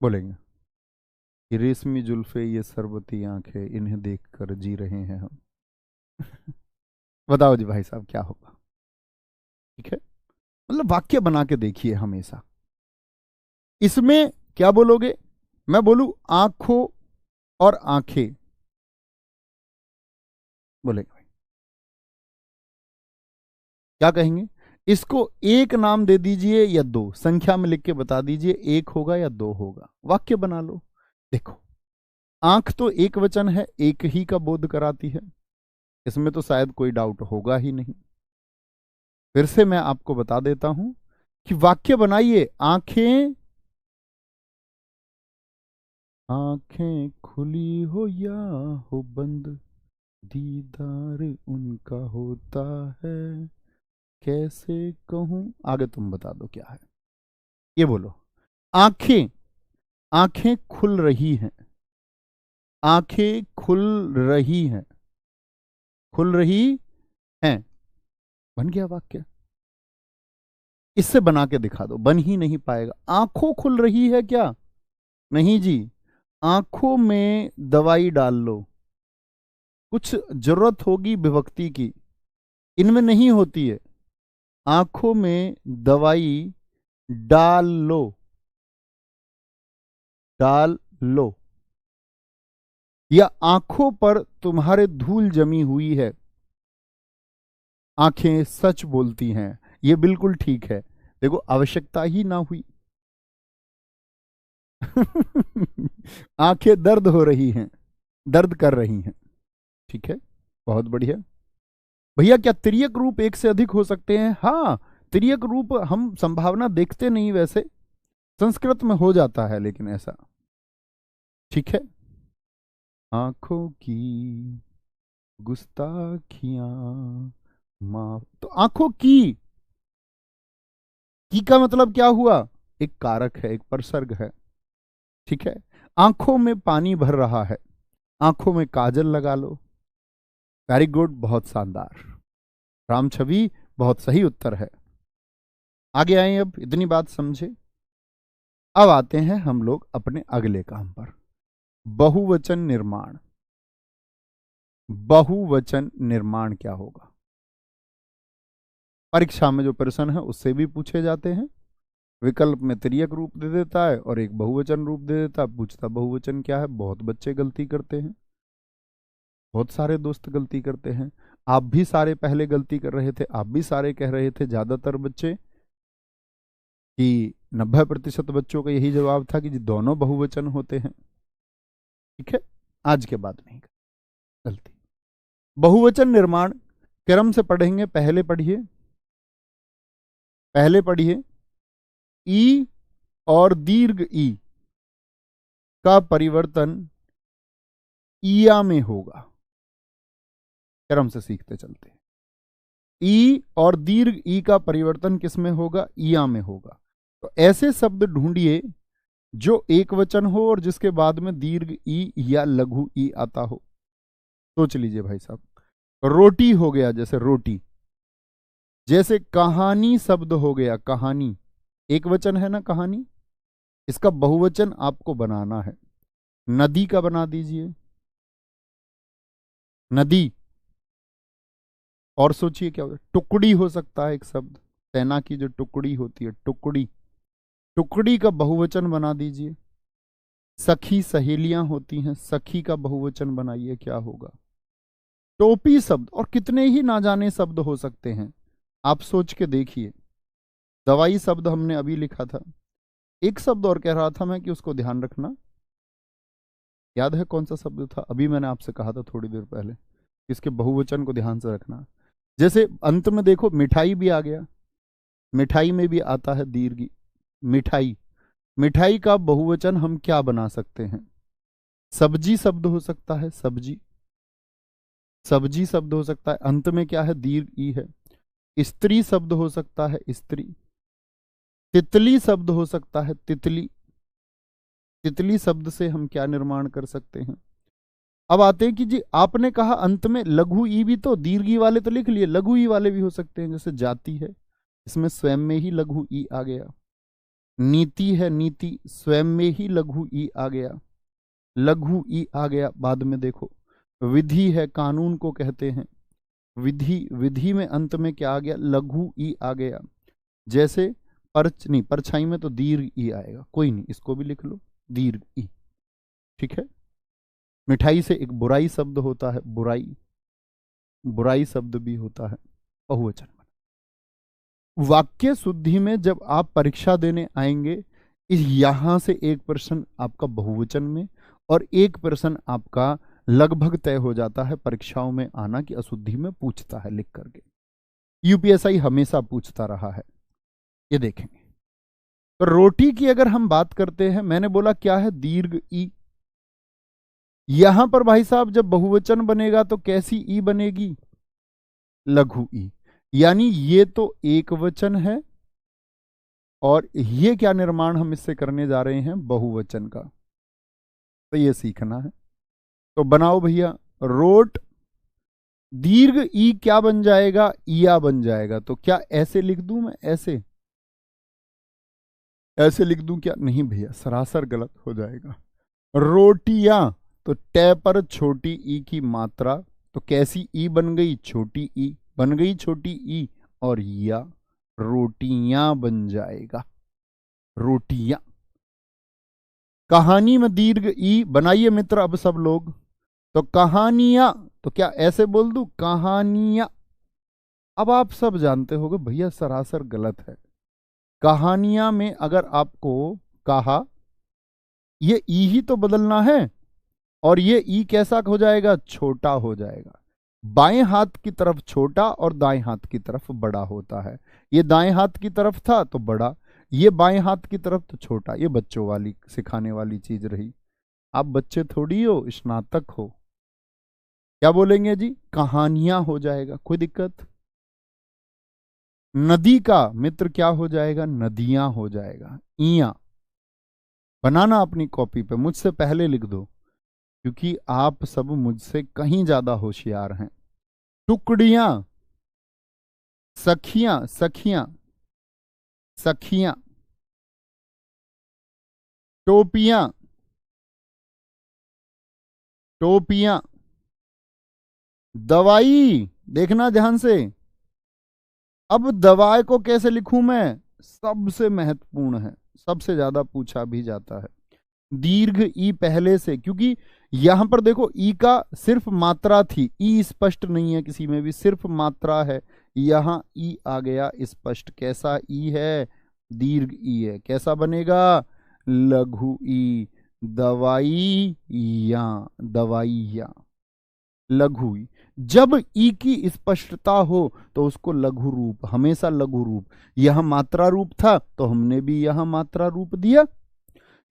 बोलेंगे कि रेशमी जुल्फे ये सरबती आंखें, इन्हें देखकर जी रहे हैं हम। बताओ जी भाई साहब क्या होगा? ठीक है, मतलब वाक्य बना के देखिए हमेशा। इसमें क्या बोलोगे? मैं बोलूं आंखों और आंखें, बोलेंगे भाई क्या कहेंगे? इसको एक नाम दे दीजिए या दो, संख्या में लिख के बता दीजिए, एक होगा या दो होगा, वाक्य बना लो। देखो, आंख तो एक वचन है, एक ही का बोध कराती है, इसमें तो शायद कोई डाउट होगा ही नहीं। फिर से मैं आपको बता देता हूं कि वाक्य बनाइए, आंखें, आंखें खुली हो या हो बंद, दीदार उनका होता है, कैसे कहूं, आगे तुम बता दो क्या है। ये बोलो, आंखें, आंखें खुल रही हैं, आंखें खुल रही हैं, खुल रही हैं, बन गया वाक्य। इससे बना के दिखा दो, बन ही नहीं पाएगा। आंखों खुल रही है क्या? नहीं जी, आंखों में दवाई डाल लो। कुछ जरूरत होगी विभक्ति की, इनमें नहीं होती है। आंखों में दवाई डाल लो, डाल लो, या आंखों पर तुम्हारे धूल जमी हुई है, आंखें सच बोलती हैं, ये बिल्कुल ठीक है। देखो आवश्यकता ही ना हुई। आंखें दर्द हो रही हैं, दर्द कर रही हैं, ठीक है, बहुत बढ़िया। भैया क्या तिर्यक रूप एक से अधिक हो सकते हैं? हाँ, तिर्यक रूप हम संभावना देखते नहीं, वैसे संस्कृत में हो जाता है लेकिन ऐसा, ठीक है। आंखों की गुस्ताखियां माफ, तो आंखों की का मतलब क्या हुआ? एक कारक है, एक परसर्ग है, ठीक है। आंखों में पानी भर रहा है, आंखों में काजल लगा लो। वेरी गुड, बहुत शानदार, राम छवि, बहुत सही उत्तर है। आगे आए, अब इतनी बात समझे। अब आते हैं हम लोग अपने अगले काम पर, बहुवचन निर्माण। बहुवचन निर्माण क्या होगा? परीक्षा में जो प्रश्न है उससे भी पूछे जाते हैं। विकल्प में तिर्यक रूप दे देता है और एक बहुवचन रूप दे देता है, पूछता बहुवचन क्या है। बहुत बच्चे गलती करते हैं, बहुत सारे दोस्त गलती करते हैं। आप भी सारे पहले गलती कर रहे थे, आप भी सारे कह रहे थे, ज्यादातर बच्चे, कि 90% बच्चों का यही जवाब था कि जी दोनों बहुवचन होते हैं। ठीक है, आज के बाद नहीं गलती। बहुवचन निर्माण क्रम से पढ़ेंगे। पहले पढ़िए, पहले पढ़िए, ई और दीर्घ ई का परिवर्तन ईया में होगा। क्रम से सीखते चलते हैं। ई और दीर्घ ई का परिवर्तन किस में होगा? ईया में होगा। तो ऐसे शब्द ढूंढिए जो एक वचन हो और जिसके बाद में दीर्घ ई या लघु ई आता हो। सोच लीजिए भाई साहब। रोटी हो गया, जैसे रोटी। जैसे कहानी शब्द हो गया, कहानी एक वचन है ना, कहानी। इसका बहुवचन आपको बनाना है। नदी का बना दीजिए, नदी। और सोचिए क्या होता है, टुकड़ी हो सकता है एक शब्द, सेना की जो टुकड़ी होती है, टुकड़ी। टुकड़ी का बहुवचन बना दीजिए। सखी, सहेलियां होती हैं, सखी का बहुवचन बनाइए, क्या होगा? टोपी शब्द, और कितने ही ना जाने शब्द हो सकते हैं, आप सोच के देखिए। दवाई शब्द हमने अभी लिखा था। एक शब्द और कह रहा था मैं कि उसको ध्यान रखना। याद है कौन सा शब्द था? अभी मैंने आपसे कहा था थोड़ी देर पहले, इसके बहुवचन को ध्यान से रखना। जैसे अंत में देखो, मिठाई भी आ गया। मिठाई में भी आता है दीर्घ। मिठाई, मिठाई का बहुवचन हम क्या बना सकते हैं? सब्जी शब्द हो सकता है, सब्जी। सब्जी शब्द हो सकता है, अंत में क्या है? दीर्घ ई है। स्त्री शब्द हो सकता है, स्त्री। तितली शब्द हो सकता है, तितली। तितली शब्द से हम क्या निर्माण कर सकते हैं? अब आते हैं कि जी आपने कहा अंत में लघु ई भी, तो दीर्घ ई वाले तो लिख लिए, लघु ई वाले भी हो सकते हैं। जैसे जाति है, इसमें स्वयं में ही लघु ई आ गया। नीति है, नीति, स्वयं में ही लघु ई आ गया, लघु ई आ गया। बाद में देखो, विधि है, कानून को कहते हैं, विधि। विधि में अंत में क्या आ गया? लघु ई आ गया। जैसे नहीं, परछाई में तो दीर्घ ई आएगा, कोई नहीं, इसको भी लिख लो, दीर्घ ई। ठीक है। मिठाई से एक बुराई शब्द होता है, बुराई। बुराई शब्द भी होता है, बहुवचन। वाक्य शुद्धि में जब आप परीक्षा देने आएंगे, यहां से एक प्रश्न आपका बहुवचन में और एक प्रश्न आपका लगभग तय हो जाता है परीक्षाओं में आना, कि अशुद्धि में पूछता है लिख करके। यूपीएसआई हमेशा पूछता रहा है, ये देखेंगे। तो रोटी की अगर हम बात करते हैं, मैंने बोला क्या है? दीर्घ ई। यहां पर भाई साहब जब बहुवचन बनेगा तो कैसी ई बनेगी? लघु ई। यानी ये तो एक वचन है और ये क्या निर्माण हम इससे करने जा रहे हैं? बहुवचन का। तो ये सीखना है। तो बनाओ भैया, रोट। दीर्घ ई क्या बन जाएगा? ईया बन जाएगा। तो क्या ऐसे लिख दूं मैं? ऐसे ऐसे लिख दूं क्या? नहीं भैया, सरासर गलत हो जाएगा। रोटियां, तो टे पर छोटी ई की मात्रा, तो कैसी ई बन गई? छोटी ई बन गई, छोटी ई, और या रोटियां बन जाएगा, रोटियां। कहानी में दीर्घ ई बनाइए मित्र अब सब लोग। तो कहानियां, तो क्या ऐसे बोल दूं? कहानियां। अब आप सब जानते होगे भैया सरासर गलत है। कहानियां में अगर आपको कहा, ये ई ही तो बदलना है, और ये ई कैसा हो जाएगा? छोटा हो जाएगा। बाएं हाथ की तरफ छोटा और दाएं हाथ की तरफ बड़ा होता है। ये दाएं हाथ की तरफ था तो बड़ा, ये बाएं हाथ की तरफ तो छोटा। ये बच्चों वाली सिखाने वाली चीज रही। आप बच्चे थोड़ी हो, स्नातक हो। क्या बोलेंगे जी? कहानियां हो जाएगा, कोई दिक्कत? नदी का मित्र क्या हो जाएगा? नदियां हो जाएगा। इया बनाना अपनी कॉपी पे, मुझसे पहले लिख दो, क्योंकि आप सब मुझसे कहीं ज्यादा होशियार हैं। टुकड़ियां, सखियां, सखियां, सखियां। टोपियां, टोपियां। दवाई, देखना ध्यान से। अब दवाई को कैसे लिखूं मैं? सबसे महत्वपूर्ण है, सबसे ज्यादा पूछा भी जाता है। दीर्घ ई पहले से, क्योंकि यहां पर देखो ई का सिर्फ मात्रा थी, ई स्पष्ट नहीं है किसी में भी, सिर्फ मात्रा है। यहां ई आ गया स्पष्ट। कैसा ई है? दीर्घ ई है। कैसा बनेगा? लघु ई। दवाई या, दवाइया, लघु ई। जब ई की स्पष्टता हो तो उसको लघु रूप, हमेशा लघु रूप। यह मात्रा रूप था तो हमने भी यहां मात्रा रूप दिया,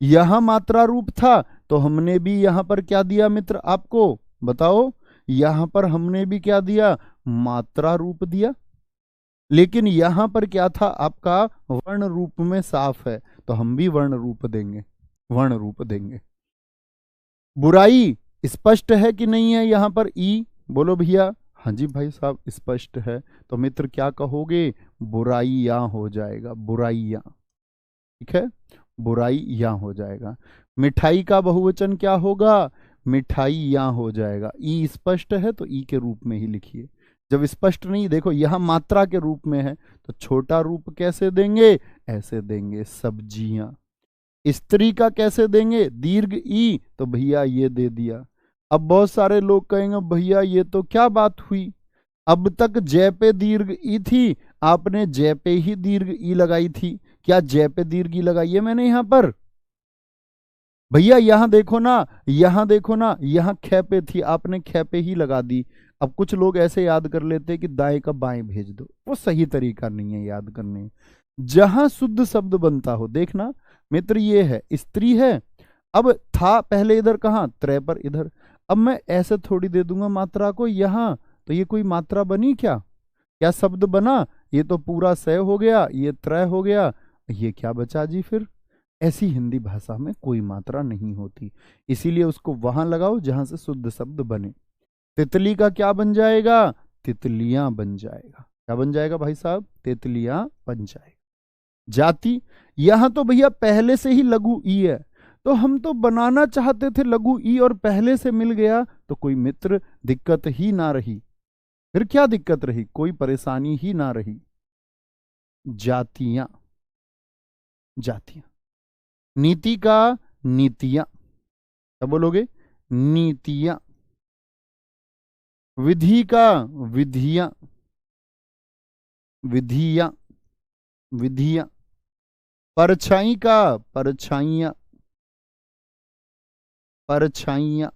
यहां मात्रा रूप था तो हमने भी यहां पर क्या दिया मित्र? आपको बताओ, यहां पर हमने भी क्या दिया? मात्रा रूप दिया। लेकिन यहां पर क्या था आपका? वर्ण रूप में साफ है, तो हम भी वर्ण रूप देंगे, वर्ण रूप देंगे। बुराई स्पष्ट है कि नहीं है यहां पर ई? बोलो भैया। हाँ जी भाई साहब, स्पष्ट है। तो मित्र क्या कहोगे? बुराइयां हो जाएगा, बुराइयां। ठीक है, बुराइयां हो जाएगा। मिठाई का बहुवचन क्या होगा? मिठाइयां हो जाएगा। ई स्पष्ट है तो ई के रूप में ही लिखिए। जब स्पष्ट नहीं, देखो यहां मात्रा के रूप में है तो छोटा रूप कैसे देंगे? ऐसे देंगे, सब्जियां। स्त्री का कैसे देंगे? दीर्घ ई, तो भैया ये दे दिया। अब बहुत सारे लोग कहेंगे भैया ये तो क्या बात हुई, अब तक जय पे दीर्घ ई थी, आपने जय पे ही दीर्घ ई लगाई थी, क्या जय पे दीर्घ ई लगाई है मैंने यहां पर? भैया यहां देखो ना, यहां देखो ना, यहां खे पे थी, आपने खे पे ही लगा दी। अब कुछ लोग ऐसे याद कर लेते कि दाएं का बाएं भेज दो, वो सही तरीका नहीं है याद करने। जहां शुद्ध शब्द बनता हो, देखना मित्र ये है, स्त्री है, अब था पहले इधर, कहां? त्रय पर इधर। अब मैं ऐसे थोड़ी दे दूंगा मात्रा को यहां, तो ये कोई मात्रा बनी क्या? क्या शब्द बना? ये तो पूरा सय हो गया, ये त्रय हो गया, ये क्या बचा जी फिर? ऐसी हिंदी भाषा में कोई मात्रा नहीं होती, इसीलिए उसको वहां लगाओ जहां से शुद्ध शब्द बने। तितली का क्या बन जाएगा? तितलियां बन जाएगा। क्या बन जाएगा भाई साहब? तितलियां बन जाएगा। जाति, यहां तो भैया पहले से ही लघु ई है, तो हम तो बनाना चाहते थे लघु ई और पहले से मिल गया, तो कोई मित्र दिक्कत ही ना रही। फिर क्या दिक्कत रही? कोई परेशानी ही ना रही। जातियां, जातियां। नीति का नीतियां, क्या बोलोगे? नीतियां। विधि का विधियां, विधियां, विधियां। परछाई का परछाइयां, परछाइयां।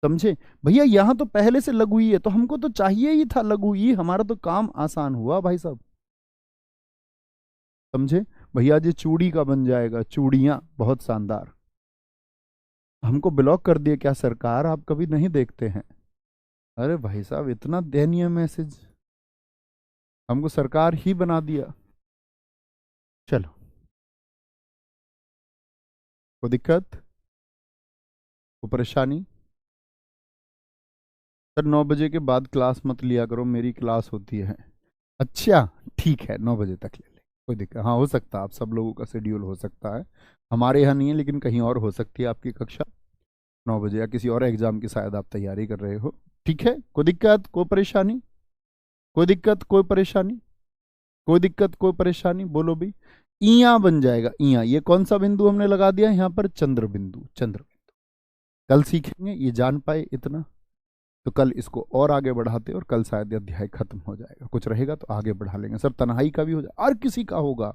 समझे भैया? यहां तो पहले से लघु ई है, तो हमको तो चाहिए ही था लघु ई, हमारा तो काम आसान हुआ भाई साहब। समझे भैया जी? चूड़ी का बन जाएगा चूड़ियां, बहुत शानदार। हमको ब्लॉक कर दिए क्या सरकार? आप कभी नहीं देखते हैं? अरे भाई साहब, इतना दयनीय मैसेज, हमको सरकार ही बना दिया। चलो, कोई दिक्कत, कोई परेशानी? सर 9 बजे के बाद क्लास मत लिया करो, मेरी क्लास होती है। अच्छा ठीक है, 9 बजे तक ले ले, कोई दिक्कत। हाँ हो सकता है, आप सब लोगों का शेड्यूल हो सकता है, हमारे यहाँ नहीं है, लेकिन कहीं और हो सकती है आपकी कक्षा 9 बजे, या किसी और एग्जाम की शायद आप तैयारी कर रहे हो। ठीक है, कोई दिक्कत, कोई परेशानी? कोई दिक्कत, कोई परेशानी? कोई दिक्कत, कोई परेशानी? बोलो भी। इया बन जाएगा, इया। ये कौन सा बिंदु हमने लगा दिया यहाँ पर? चंद्र बिंदु, चंद्र बिंदु। कल सीखेंगे, ये जान पाए इतना तो कल इसको और आगे बढ़ाते, और कल शायद ये अध्याय खत्म हो जाएगा, कुछ रहेगा तो आगे बढ़ा लेंगे। सर तन्हाई का भी हो जाए, और किसी का होगा,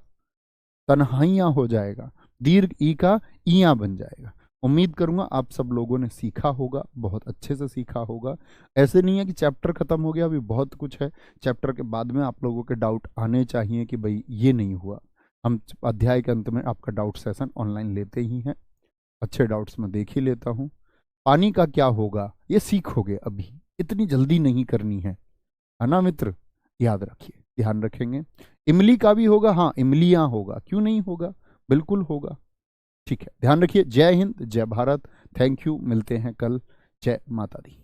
तन्हाइयां हो जाएगा, दीर्घ ई का इया बन जाएगा। उम्मीद करूंगा आप सब लोगों ने सीखा होगा, बहुत अच्छे से सीखा होगा। ऐसे नहीं है कि चैप्टर खत्म हो गया, अभी बहुत कुछ है। चैप्टर के बाद में आप लोगों के डाउट आने चाहिए कि भाई ये नहीं हुआ। हम अध्याय के अंत में आपका डाउट सेशन ऑनलाइन लेते ही हैं, अच्छे डाउट्स मैं देख ही लेता हूँ। पानी का क्या होगा ये सीखोगे, अभी इतनी जल्दी नहीं करनी है ना मित्र? याद रखिए, ध्यान रखेंगे। इमली का भी होगा, हाँ इमलियां होगा, क्यों नहीं होगा, बिल्कुल होगा। ठीक है, ध्यान रखिए। जय हिंद, जय भारत, थैंक यू, मिलते हैं कल। जय माता दी।